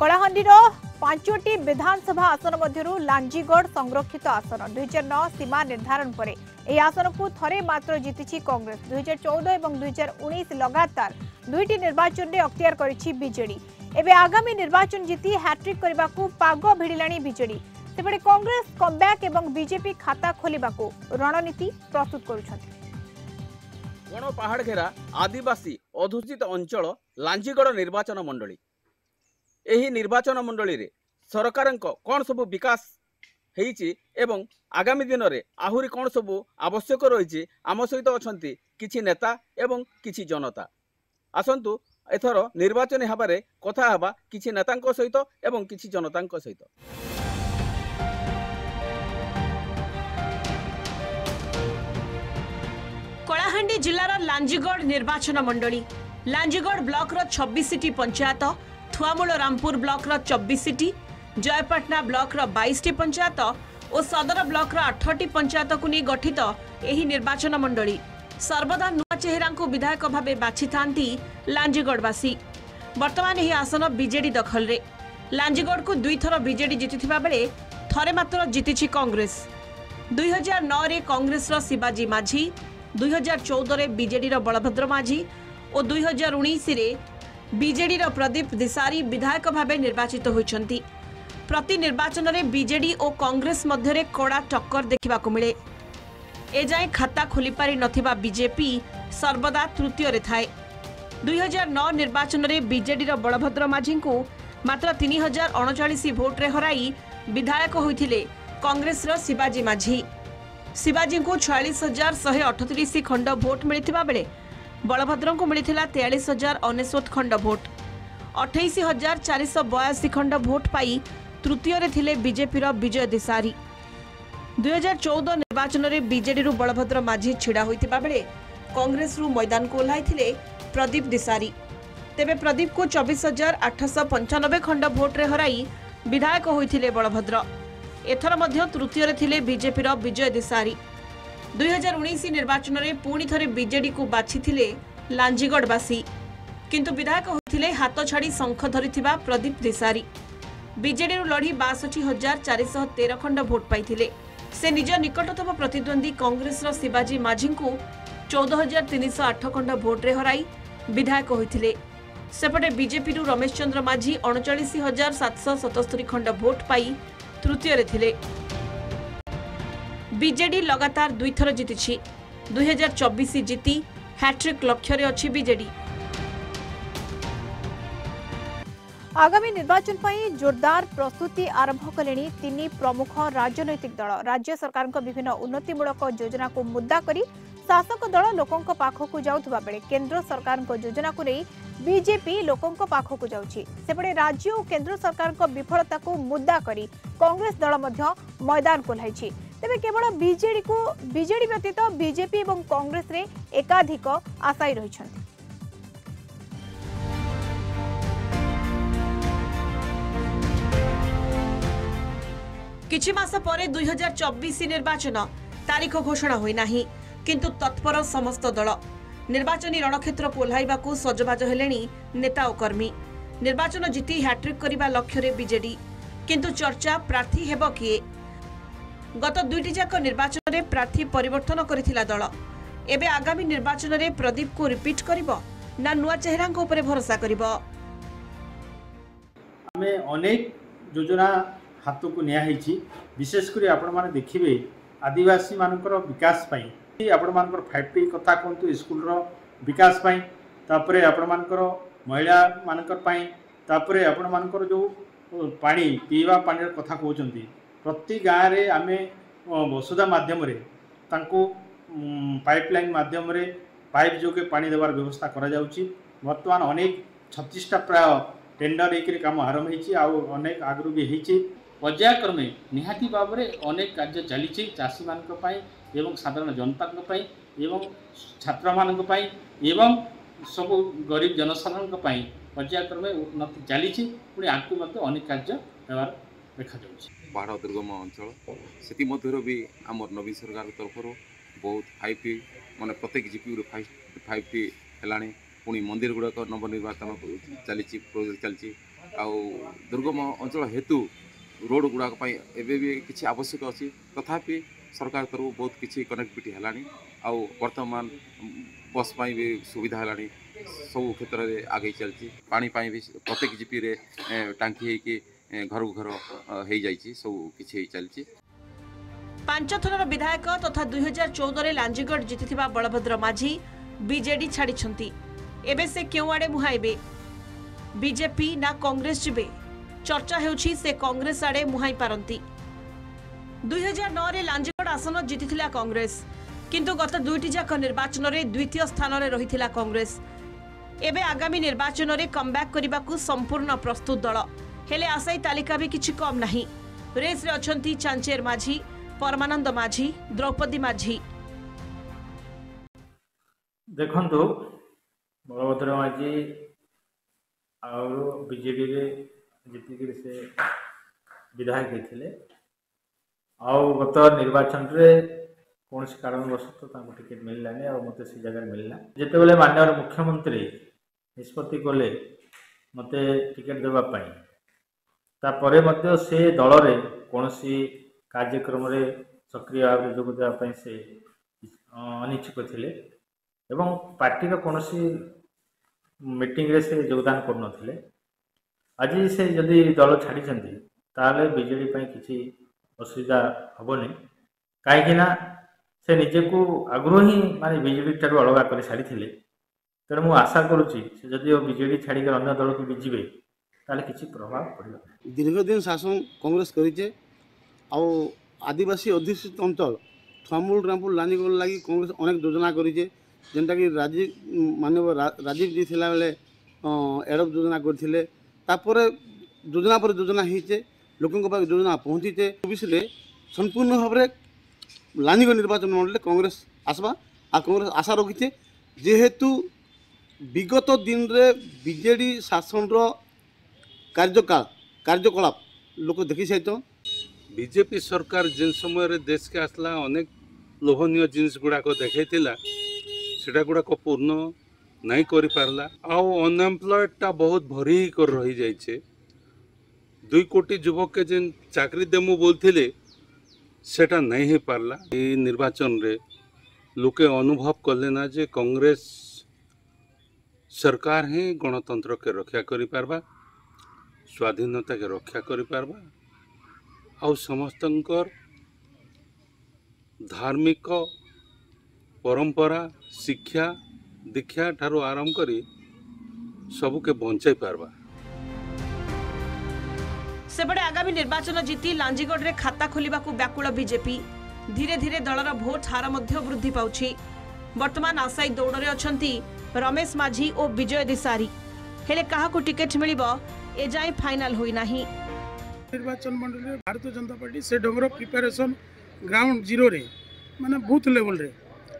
कलाहांडीर 5टी विधानसभा आसन मध्यरु लांजीगढ़ संरक्षित आसन 2009 सीमा निर्धारण पर यह आसन को थरे मात्र जीति कांग्रेस 2014 और 2019 लगातार दुईटी निर्वाचन में अख्तियार करिछि बीजेडी। एबे आगामी निर्वाचन जीति हैट्रिक करने को पाग भिड़िलाणी बीजेडी। सेपटे कांग्रेस कमबैक एवं बीजेपी खाता खोलिबा को रणनीति प्रस्तुत करुछथि। गण पहाड़ घेरा आदिवासी अधूषित अंचल लांजीगढ़ निर्वाचन मंडली एही निर्वाचन मंडली रे सरकार कौन सब विकास होईची एवं आगामी दिन में आहुरी कौन सब आवश्यक रही आम सहित अच्छा किछि नेता एवं किछि जनता आसंतु एथर निर्वाचन हबारे कथा हबा किछि नेतांको सहित एवं किछि जनतांको सहित। कलाहांडी जिलार लांजीगढ़ निर्वाचन मंडली लांजीगढ़ ब्लॉक रो 26टी पंचायत थुआमूल रामपुर ब्लॉक रो 24टी जयपाटना ब्लॉक रो 22टी पंचायत और सदर ब्लॉक रो 18टी पंचायत को नहीं गठित एही निर्वाचन मंडली सर्वदा नुआ चेहरा को विधायक भावे बाछि थांती लांजीगढ़वासी। वर्तमान यह आसन बीजेडी दखल रे लांजीगढ़ को दुई थर बीजेडी जीतिथिबा बेले थरे मात्र जीतिछि कांग्रेस। 2009 रे कांग्रेस रो शिवाजी माझी 2014 रे बीजेडी रो बलभद्र माझी और 2019 रे बीजेडी रो प्रदीप दिसारी विधायक भावे निर्वाचित होइछंती। प्रति निर्वाचन रे बीजेडी और कांग्रेस मध्य कड़ा टक्कर देखा मिले। एजाए खाता खोली पारि नथिबा बीजेपी सर्वदा तृतीय रे थाए। 2009 निर्वाचन रे बीजेडी रो बलभद्र माझी को मात्र 3039 भोट रे हराई विधायक होइथिले कांग्रेस रो शिवाजी माझी। शिवाजी को 46,138 खंड भोट मिलिथिबा बेले बलभद्र को मिलिथिला 43,099 खंड भोट। 28,482 खंड भोट पाई तृतीय रे थिले बीजेपी रो विजय दिसारी। 2014 निर्वाचन में बीजेडी रु बलभद्र माझी छिड़ा होइतिबा बेले कांग्रेस रु मैदान को ओह्लाइथिले प्रदीप दिसारी। तेबे प्रदीप को 24,895 खंड भोट रे हराई विधायक होइथिले बलभद्र। एथर मध्य तृतीय रे थिले बीजेपी रो विजय दिसारी। 2019 निर्वाचन में पुणी थरे बीजेडी को बाछिथिले लांजीगढ़वासी किंतु विधायक होइथिले हाथ छाड़ी शंख धरिथिबा प्रदीप दिसारी। बीजेडी रु लढ़ी 62,413 खंड भोट पाइथिले। से निज निकटतम प्रतिद्वंदी कांग्रेस रो शिवाजी माझी को 14,308 खंड भोट रे हराई विधायक होइथिले। सेपटे बीजेपी रु रमेश चंद्र माझी 39,777 खंड भोट पाई तृतीय रे थिले। बीजेडी लगातार दुई थर जीतिछि। 2024 जीति हैट्रिक लक्ष्य रे अछि बीजेडी। आगामी निर्वाचन पर जोरदार प्रस्तुति आरंभ कले तीन प्रमुख राजनैतिक दल। राज्य सरकार विभिन्न उन्नतिमूलक योजना को मुद्दा करी शासक दल लोकों पाखक जाउथबा बेले केंद्र सरकार योजना को नहीं बीजेपी लोकों पाखक जाउछि। सेपटे राज्य और केंद्र सरकार विफलता को मुद्दा करी कांग्रेस दल मध्य मैदान कोल्हाइछि। तेबे केवल बीजेडी व्यतीत बीजेपी और कांग्रेस रे एकाधिक आशायी रहिछन्ति। किछि मास परे 2024 निर्वाचन तारीख घोषणा होई नाही किंतु तत्पर समस्त दल निर्वाचनी रणक्षेत्र को ओह्लाइबाकू सजबाज हेलेनी नेता और कर्मी। निर्वाचन जीति हैट्रिक करिबा लक्ष्य रे बीजेडी किंतु चर्चा प्रार्थी हेबो किए। गत दुईटी जाक निर्वाचन रे प्रार्थी परिवर्तन करिथिला दल एबे आगामी निर्वाचन रे प्रदीप को रिपीट करिबो ना नुआ चेहरा को ऊपर भरोसा करिबो। हमें अनेक योजना हाथ को निया विशेषकर आपण मैंने देखिए आदिवासी मानकर विकास आपण मानकर 5T कथा कहतु स्कूल विकास तापर आपण मानकर महिला मानकर आपण मानकर जो पानी पीवा पानी कथा कहते प्रति गाँव में आम वसुधा मध्यम पाइपलाइन मध्यम पाइप जोगे पानी देवार व्यवस्था करा जाउची। वर्तमान अनेक 36टा प्राय टेंडर एक काम आरंभ होनेक आगु भी होती पर्यायक्रमे निहाती भाव में अनेक कार्य चली चाषी एवं साधारण जनता एवं छात्र मान एवं सब गरीब जनसाधारण पर्यायक्रमे उन्नति चली पुणी आगे अनेक कार्य देखा पहाड़ दुर्गम अंचल से भी आम नवीन सरकार तरफ बहुत 5T माने प्रत्येक जीपी 5T है पुणी मंदिर गुड़ाक नवनिर्वाचन चली प्रोजेक्ट चलती दुर्गम अंचल हेतु रोड गुड़ाक एवं भी किसी आवश्यक अच्छी तथापि सरकार तरफ बहुत किसी कनेक्टिविटी है वर्तमान बस भी सुविधा है सब क्षेत्र में आगे चलती पानी भी प्रत्येक जीपी रे टांकी घर घर हो जाइए सब किसी चलती। 5 थरर विधायक तथा 2014 लांजीगढ़ जीतिथिबा बलभद्र माझी बीजेडी छाड़ी एबे से क्यों आड़े मुहाइबे बीजेपी ना कांग्रेस जिबे चर्चा हेउछि से कांग्रेस आड़े मुहाई पारंती। 2009 रे लांजीगढ़ आसन जीतिथिला कांग्रेस किंतु गत दुईटी जाक निर्वाचन रे द्वितीय स्थान रे रहिथिला कांग्रेस एबे आगामी निर्वाचन रे कमबैक करिबाकू संपूर्ण प्रस्तुत दल हेले आशायी तालिका भी किछि कम नाही। रेस रे अछंती चांचेर माझी परमानंद माझी द्रौपदी माझी। देखंतु बलभद्र माझी और बीजेडी रे जीतिक से विधायक होते गत निर्वाचन रे कौन कारणवश टिकेट मिललानी और मत से जगह मिलला जिते बेले माननीय मुख्यमंत्री निष्पत्ति कले मत टिकेट देवाई तापर से दल रे कौन कार्यक्रम रे सक्रिय भाव में जोग देवाई से अनिच्छुक थिले एवं पार्टी कौन मीटिंग रे से योगदान कर आज से जदि दल छाड़ी ताले बीजेडी किसी असुविधा हेनी कहीं से निजे को आगु ही माने बीजेडी ठार अलग कर सारी तेणु मुझे आशा करुच्ची से जदि बीजेडी छाड़ी अन्य दल को भी जीवे ताले किसी प्रभाव पड़े। दीर्घ दिन शासन कांग्रेस करिचे आदिवासी अध्युषित अंचल थुआमूल रामपुर लांजीगढ़ लगी कांग्रेस अनेक योजना करिचे जेनटा कि मानव राजीव जी थिला बेले एडप योजना करथिले तापर योजना पर योजना होइचे लोकंक पाक योजना पहुँचीचे विषय संपूर्ण भाव में लांजीगढ़ निर्वाचन मंडल कांग्रेस आसबा आ कांग्रेस आशा रखीचे जेहेतु विगत दिन रे बीजेडी शासन कार्यकलाप लोक देखी सहित बीजेपी सरकार जिन समय देश के आसला अनेक लोभनीय जिनिस गुड़ाक देखा सेटा गुड़ाक पूर्ण नहीं करि पारला आउ अनएम्प्लॉयड टा बहुत भरी कर रही जाइछे 2 कोटी युवक के जिन चाकरी देमु बोलथिले सेटा नहीं हो पारला। ए निर्वाचन रे लोके अनुभव कले ना जे कांग्रेस सरकार ही गणतंत्र के रक्षा करि पारबा स्वाधीनता के रक्षा करि पारबा आउ समस्तंकर धार्मिक परंपरा शिक्षा दीक्षा ठारू आरंभ करी सबके बंचाई पारबा। सेबडे आगामी निर्वाचन जीति लांजीगढ़ रे खाता खोलिबाकू व्याकुल बीजेपी धीरे धीरे दलर भोट हार मध्य वृद्धि पाउछि। वर्तमान आशायी दौड़रे अछंती रमेश माझी और विजय दिसारी हेले काहाकू टिकेट मिलिबो ए जाय फाइनल होई नाही। निर्वाचन मंडल रे भारतीय जनता पार्टी से ढंगर प्रिपरेशन ग्राउंड जीरो रे माने बूथ लेवल रे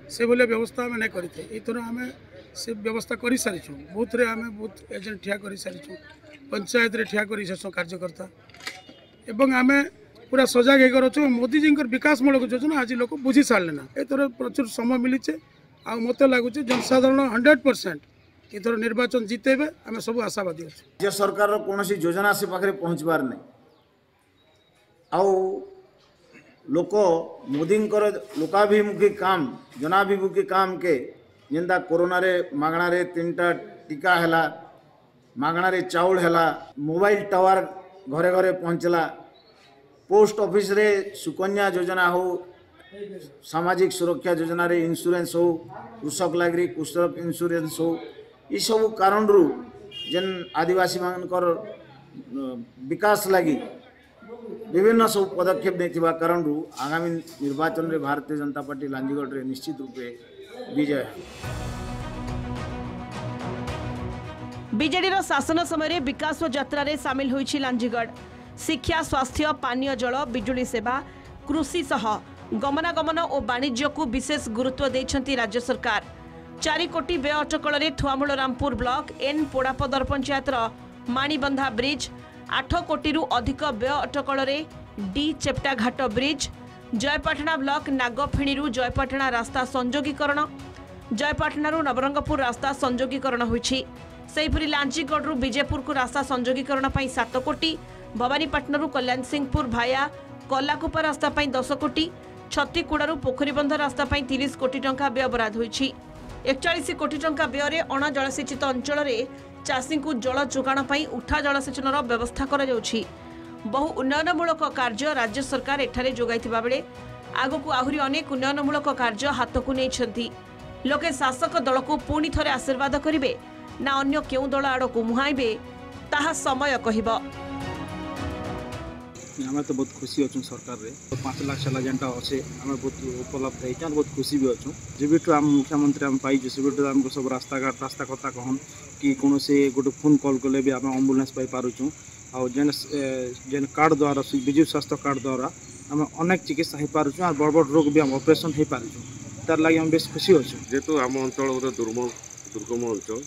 से बोले व्यवस्था आम नहीं करें एथर आम से व्यवस्था कर सारी बूथ रे आम बूथ एजेंट ठिया कर सारी पंचायत रे ठिया कर सारी कार्यकर्ता एवं आम पूरा सजग हो मोदी जी विकासमूलक योजना आज लोग बुझी सारे ना एथर प्रचुर समय मिलीचे आ मत लगुच जनसाधारण 100% एथर निर्वाचन जितेबे आम सब आशावादी अच्छे। राज्य सरकार कौन योजना से पाखे पहुँचबार नहीं आउ लोक मोदी लोकाभिमुखी काम जनाभिमुखी काम के जेनता कोरोना रे मागणा रे 3टा टीका हैला मागणा रे चाउल हैला मोबाइल टावर घरे घरे पहुँचला पोस्ट ऑफिस रे सुकन्या योजना हो सामाजिक सुरक्षा योजना रे इंश्योरेंस हो कृषक लगी कृषक इंश्योरेंस हो ये सब कारण रु जेन आदिवासी मानकर विकास लगी विभिन्न सब पदक्षेप नहीं कारण आगामी निर्वाचन रे भारतीय जनता पार्टी लांजीगढ़ रे निश्चित रूपे विजय। बीजेडी शासन समय विकास यात्रा रे सामिल होइछि लांजीगढ़। शिक्षा स्वास्थ्य पानीय जल बिजुली सेवा कृषि सह गमनागमन और वाणिज्य को विशेष गुरुत्व देइछंती राज्य सरकार। 4 कोटी व्यय अटकल रे थुआमूल रामपुर ब्लॉक एन पोड़ापदर पंचायत माणीबंधा ब्रिज 8 कोटी रु अधिक व्यय अटकल रे डी चेप्टाघाट ब्रिज जयपाटना ब्लॉक नागफिणी जयपाटना रास्ता संयोगीकरण जयपाटना नवरंगपुर रास्ता संयोगीकरण होइछि। सेहीपरि लांचीगढ़ विजयपुर को रास्ता संजोगीकरण 7 कोटी, भवानीपाटना कल्याण सिंहपुर भाया कलाकुपा रास्ता 10 कोटी, छत्तीकुड़ा पोखरीबंध रास्ता 30 कोटी टंका व्यय बराद होईछि। 41 कोटी टंका व्यय अण जलसेचित अंचल में चाषी को जल जोगाण उठा जलसेचन व्यवस्था करा जाउछि। बहु उन्नयनमूलक कार्य राज्य सरकार एठारे जोगाइथिबा बेले आगकू आहुरी अनेक उन्नयनमूलक कार्य हाथ को नहीं। लोके शासक दल को पुणी थरे आशीर्वाद करिवे ना अन्य केउ दल आड़ को मुहाइबे ताहा समय कहिब। आम तो बहुत खुशी अच्छे सरकार रे 5 लाख साला जेनटा अच्छे आम बहुत उपलब्ध है बहुत खुशी भी अच्छु। जब आम मुख्यमंत्री आम पाई से आमको सब रास्ता घाट रास्ता कथा कहन कि कौन से गोटे फोन कॉल कले भी आम एम्बुलेंस पाई पारुचु और जेन कार्ड द्वारा विजु स्वास्थ्य कार्ड द्वारा आम अनेक चिकित्सा हो पारुचु और बड़ बड़ रोग भी आम ऑपरेशन हो पारुचु। तार लगी आम बेस खुशी अच्छु। जेहेतु आम अंचल गोटे दुर्गम अंचल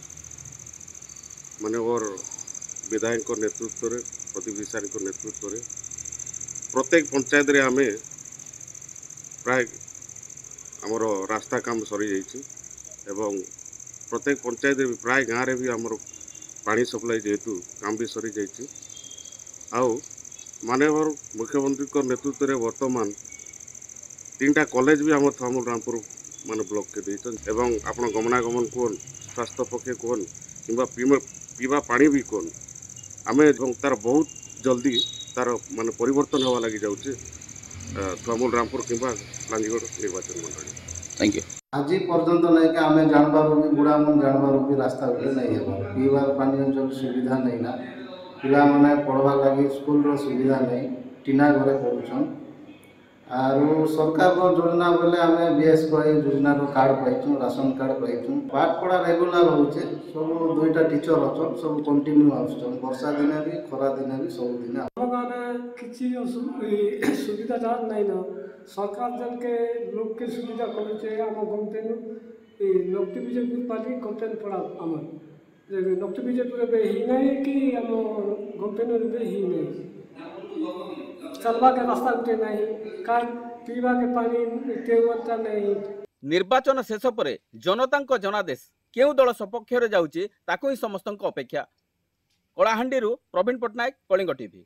मानवर विधायक नेतृत्व में प्रतिनिधि नेतृत्व में प्रत्येक पंचायत रे आमे प्राय आमर रास्ता काम सरी जाइए एवं प्रत्येक पंचायत रे प्राय गाँव रे भी आमर पानी सप्लाई जेहेतु काम भी सरी जाइए। आउ मानवर मुख्यमंत्री नेतृत्व में वर्तमान 3टा कॉलेज भी आम थमुल रामपुर मान ब्लॉक के देते एवं आप गमनागमन कौन स्वास्थ्य पक्षे कौन कि पीवा पानी भी कौन आम तार बहुत जल्दी तार मान परिवर्तन हवा लगी जाऊे थमुल रामपुर कि लांजीगढ़ निर्वाचन मंडली। Thank you. आज पर्यंत नहीं कि आम जानवर भी बुढ़ा मन जानवर भी रास्ता बोले नहीं है पीवार पानी जल सुविधा नहीं ना पिला माने पढ़वा लगी स्कूल सुविधा नहीं टीना घरे पढ़ुछन आरो सरकार योजना बोले आम बीएसवाई योजना कार्ड पाइछुँ राशन कार्ड पाइछुँ पाठ पढ़ा रेगुलर होचे सब 2टा टीचर अच्छन सब कंटिन्यू आसुछन वर्षा दिने भी खरा दिने भी सब दिन हम गाँव किसी सुविधा जहाँ नहीं न सरकार जन के लोग के सुविधा करे आम गमते नक्ति विजयपुर पाली कमतेन पड़ा आम नक्ति विजयपुर ही नहीं कि आम गमते ही नहीं चलवा के रास्ता उठे नहीं का पीवा के पानी व्यवस्था नहीं। निर्वाचन शेष पर जनता जनादेश केउ दल सपक्ष जाउची ताकू ही समस्त अपेक्षा। कलाहांडी प्रवीण पट्टनायक, कलिंग टीवी।